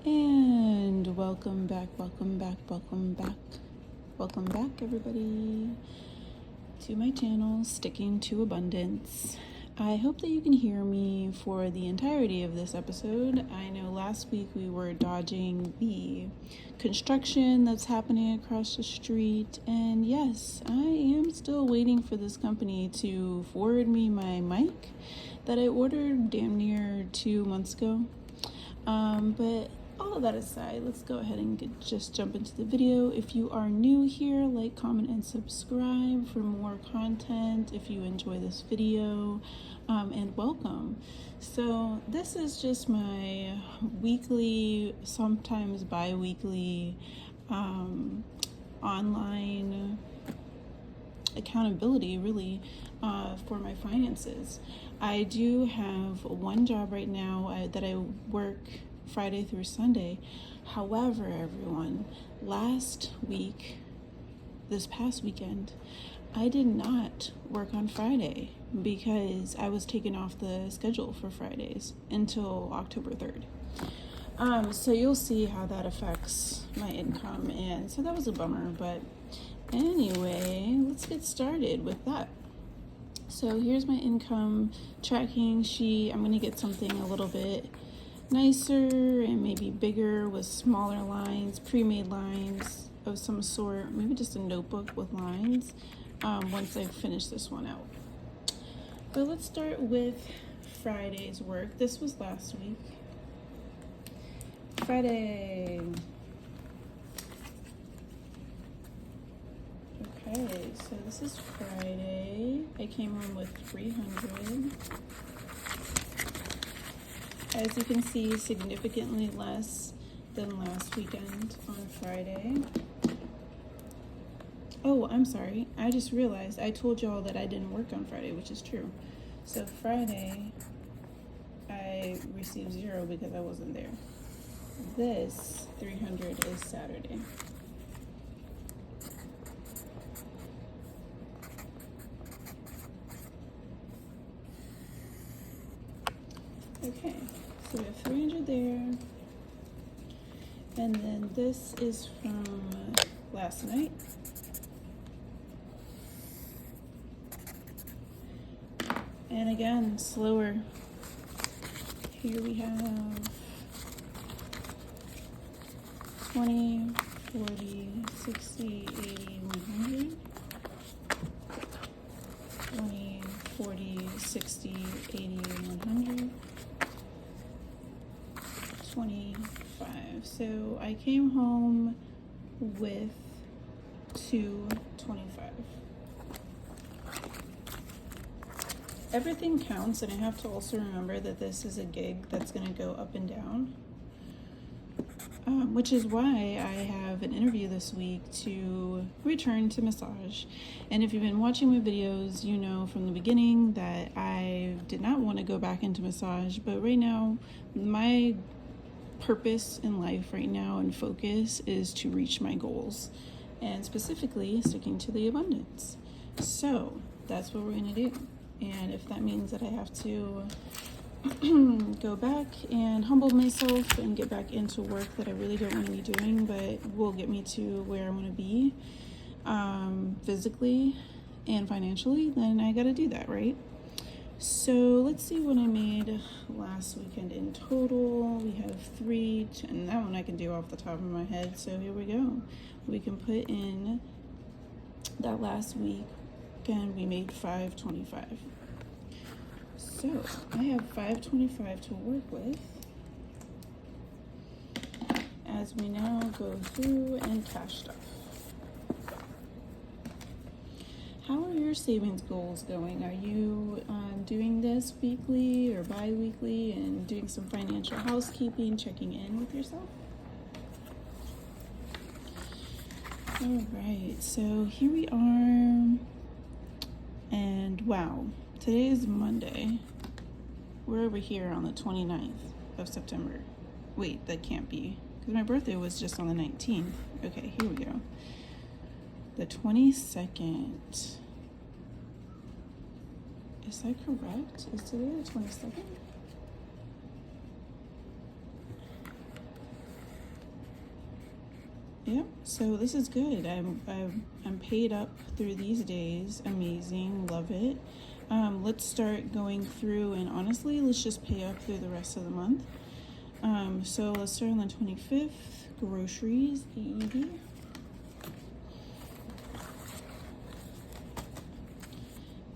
And welcome back, everybody, to my channel, Sticking to Abundance. I hope that you can hear me for the entirety of this episode. I know last week we were dodging the construction that's happening across the street, and yes, I am still waiting for this company to forward me my mic that I ordered damn near 2 months ago. But all of that aside, let's go ahead and just jump into the video. If you are new here, like, comment, and subscribe for more content if you enjoy this video, and welcome. So this is just my weekly, sometimes bi-weekly online accountability, really, for my finances. I do have one job right now that I work Friday through Sunday. However, everyone, this past weekend, I did not work on Friday because I was taken off the schedule for Fridays until October 3rd. So you'll see how that affects my income, and so that was a bummer, but anyway, let's get started with that. So here's my income tracking sheet. I'm going to get something a little bit nicer and maybe bigger with smaller lines, pre-made lines of some sort, maybe just a notebook with lines once I finish this one out. But let's start with Friday's work. This was last week. Friday. Okay, so this is Friday. I came home with $300. As you can see, significantly less than last weekend on Friday. Oh, I'm sorry. I just realized I told y'all that I didn't work on Friday, which is true. So Friday, I received 0 because I wasn't there. This 300 is Saturday. Okay, so we have 300 there. And then this is from last night. And again, slower. Here we have 20, 40, 60, 80, 100. 20, 40, 60, 80, 100. 25. So I came home with 225. Everything counts, and I have to also remember that this is a gig that's going to go up and down, which is why I have an interview this week to return to massage. And if you've been watching my videos, you know from the beginning that I did not want to go back into massage, but right now my purpose in life right now and focus is to reach my goals, and specifically sticking to the abundance. So that's what we're going to do. And if that means that I have to go back and humble myself and get back into work that I really don't want to be doing, but will get me to where I want to be physically and financially, then I got to do that, right? So let's see what I made last weekend in total. We have 310. That one I can do off the top of my head. So here we go. We can put in that last week. Again, we made $525. So I have $525 to work with as we now go through and cash stuff. How are your savings goals going? Are you doing this weekly or bi-weekly and doing some financial housekeeping, checking in with yourself? All right, so here we are. And wow, today is Monday. We're over here on the 29th of September. Wait, that can't be, because my birthday was just on the 19th. Okay, here we go. The 22nd. Is that correct? Is today the 22nd? Yep, so this is good. I'm paid up through these days. Amazing, love it. Let's start going through, and honestly, let's just pay up through the rest of the month. So let's start on the 25th. Groceries, $80.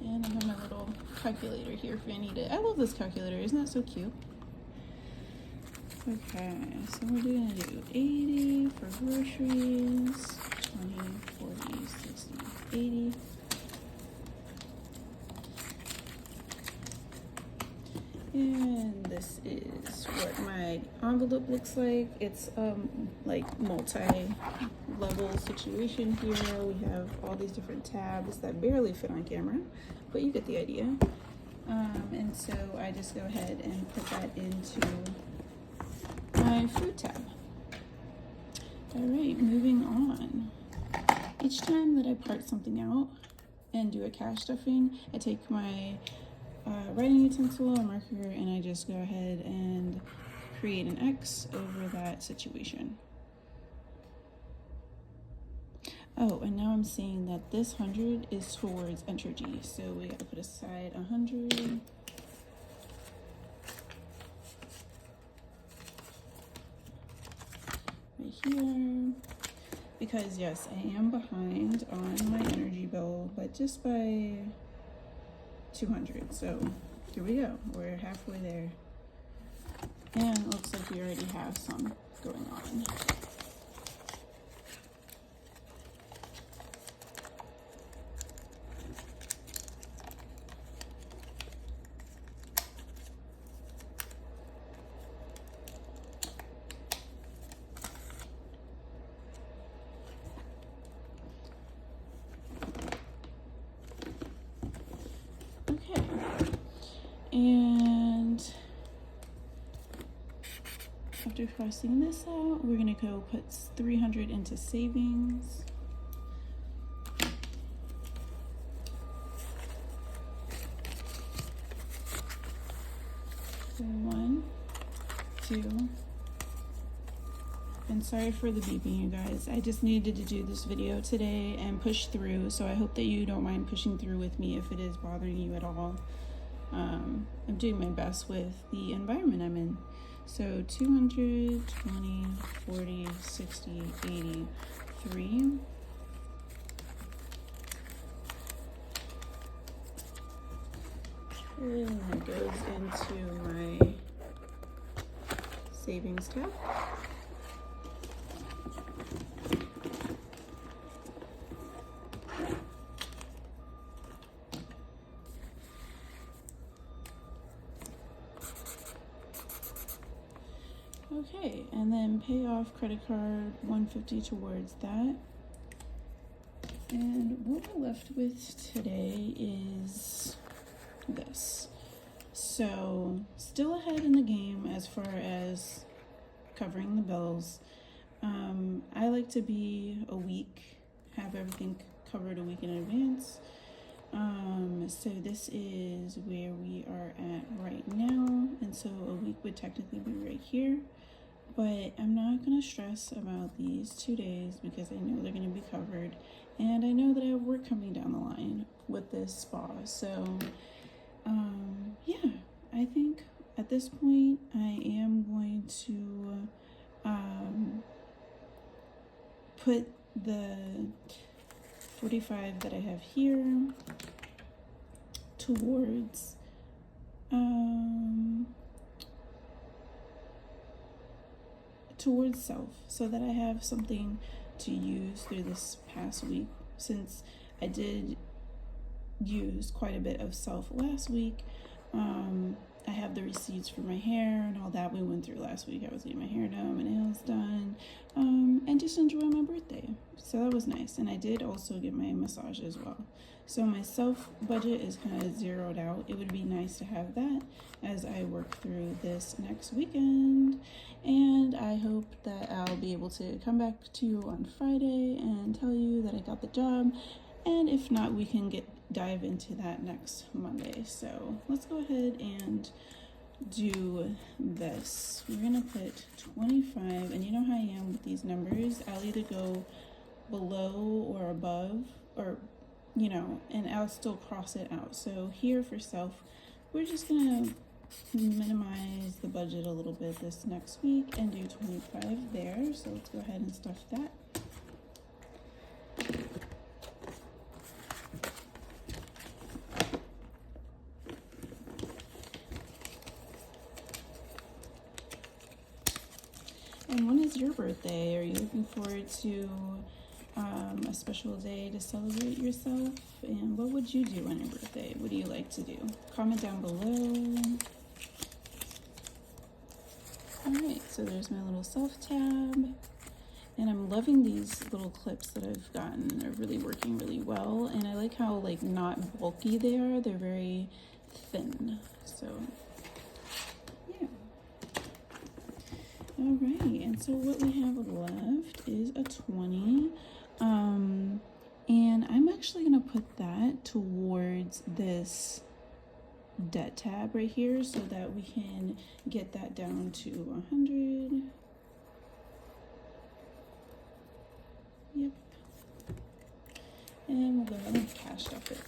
And I have my little calculator here if I need it. I love this calculator. Isn't that so cute? Okay, so we're gonna do 80 for groceries, 20, 40, 60, 80. And this is what my envelope looks like. It's like multi-level situation here. We have all these different tabs that barely fit on camera, but you get the idea. And so I just go ahead and put that into my food tab. All right, moving on. Each time that I part something out and do a cash stuffing, I take my writing utensil or marker and I just go ahead and create an X over that situation. Oh, and now I'm seeing that this 100 is towards Entergy, so we gotta put aside 100. Right here, because yes, I am behind on my energy bill, but just by 200. So here we go, we're halfway there, and it looks like we already have some going on. Okay, and after crossing this out, we're gonna go put 300 into savings. So 1, 2, and sorry for the beeping, you guys. I just needed to do this video today and push through, so I hope that you don't mind pushing through with me if it is bothering you at all. I'm doing my best with the environment I'm in. So 200, 20, 40, 60, 80, 3. And that goes into my savings tab. Okay, and then Payoff credit card, 150 towards that. And what we're left with today is this. So still ahead in the game as far as covering the bills. I like to be a week, have everything covered a week in advance. So this is where we are at right now, and so a week would technically be right here, but I'm not going to stress about these 2 days because I know they're going to be covered, and I know that I have work coming down the line with this spa. So yeah, I think at this point I am going to put the 45 that I have here towards self, so that I have something to use through this past week, since I did use quite a bit of self last week. I have the receipts for my hair and all that we went through last week. I was getting my hair done, my nails done, and just enjoy my birthday. So that was nice. And I did also get my massage as well. So my self budget is kind of zeroed out. It would be nice to have that as I work through this next weekend. And I hope that I'll be able to come back to you on Friday and tell you that I got the job. And if not, we can dive into that next Monday. So let's go ahead and do this. We're gonna put 25, and you know how I am with these numbers. I'll either go below or above, or you know, and I'll still cross it out. So here for self, we're just gonna minimize the budget a little bit this next week and do 25 there. So let's go ahead and stuff that. And when is your birthday? Are you looking forward to a special day to celebrate yourself? And what would you do on your birthday? What do you like to do? Comment down below. Alright, so there's my little self tab. And I'm loving these little clips that I've gotten. They're really working really well. And I like how like not bulky they are. They're very thin. So yeah. Alright, and so what we have left is a 20. And I'm actually gonna put that towards this debt tab right here so that we can get that down to 100. Yep. And we'll go ahead and cash up it.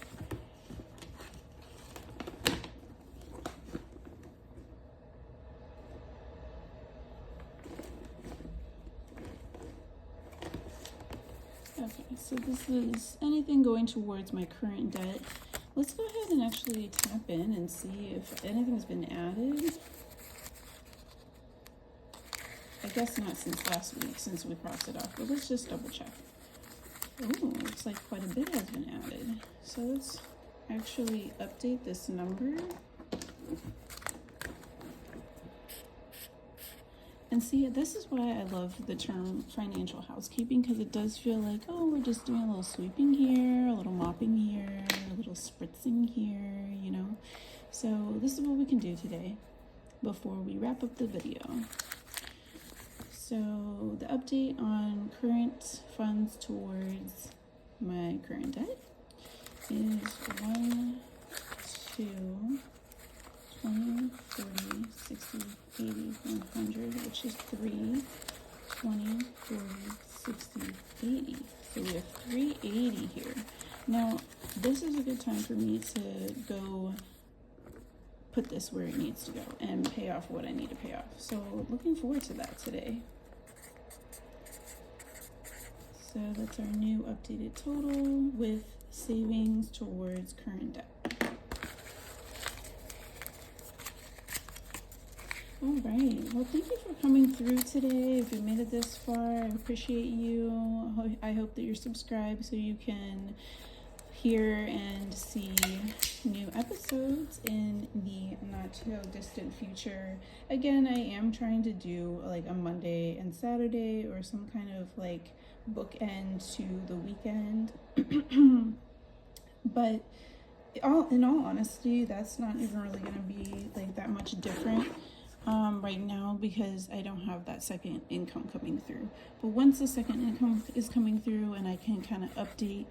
Okay, so this is anything going towards my current debt. Let's go ahead and actually tap in and see if anything's been added. I guess not since last week, since we crossed it off, but let's just double check. Oh, looks like quite a bit has been added. So let's actually update this number. And see, this is why I love the term financial housekeeping, because it does feel like, oh, we're just doing a little sweeping here, a little mopping here, a little spritzing here, you know. So this is what we can do today before we wrap up the video. So the update on current funds towards my current debt is 1, 2, 20, 30, 60, 80, 100, which is 3, 20, 40, 60, 80. So we have 380 here. Now, this is a good time for me to go put this where it needs to go and pay off what I need to pay off. So looking forward to that today. So that's our new updated total with savings towards current debt. All right, well, thank you for coming through today. If you made it this far, I appreciate you. I hope that you're subscribed so you can hear and see new episodes in the not too distant future. Again, I am trying to do like a Monday and Saturday or some kind of like bookend to the weekend. But in all honesty, that's not even really going to be like that much different right now, because I don't have that second income coming through. But once the second income is coming through and I can kind of update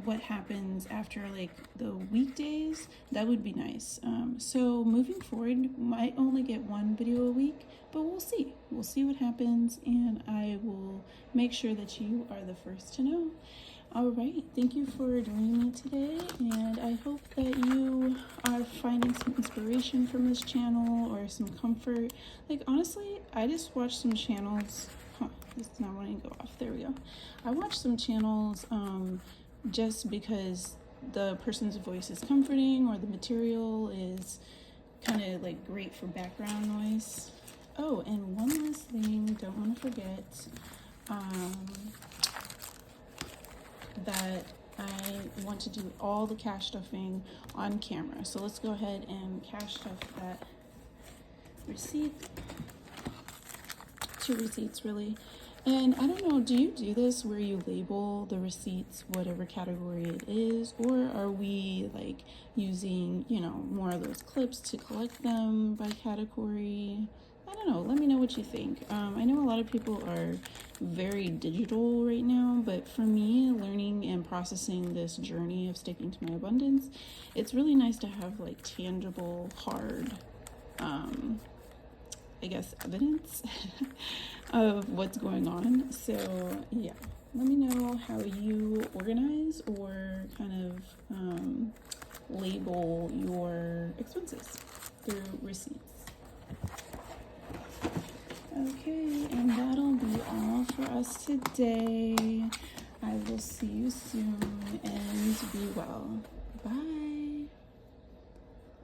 what happens after like the weekdays, that would be nice. So moving forward, might only get one video a week, but we'll see what happens, and I will make sure that you are the first to know. All right, thank you for joining me today, and I hope that you are finding some inspiration from this channel or some comfort. Like, honestly, I just watched some channels. It's not wanting to go off. There we go. I watched some channels just because the person's voice is comforting or the material is kind of like great for background noise. Oh, and one last thing, don't want to forget that I want to do all the cash stuffing on camera. So let's go ahead and cash stuff that receipt. 2 receipts really. And I don't know, do you do this where you label the receipts whatever category it is, or are we like using, you know, more of those clips to collect them by category? I don't know, let me know what you think. I know a lot of people are very digital right now, but for me, learning and processing this journey of sticking to my abundance, it's really nice to have like tangible, hard I guess, evidence of what's going on. So, yeah, let me know how you organize or kind of label your expenses through receipts. Okay, and that'll be all for us today. I will see you soon, and be well. Bye.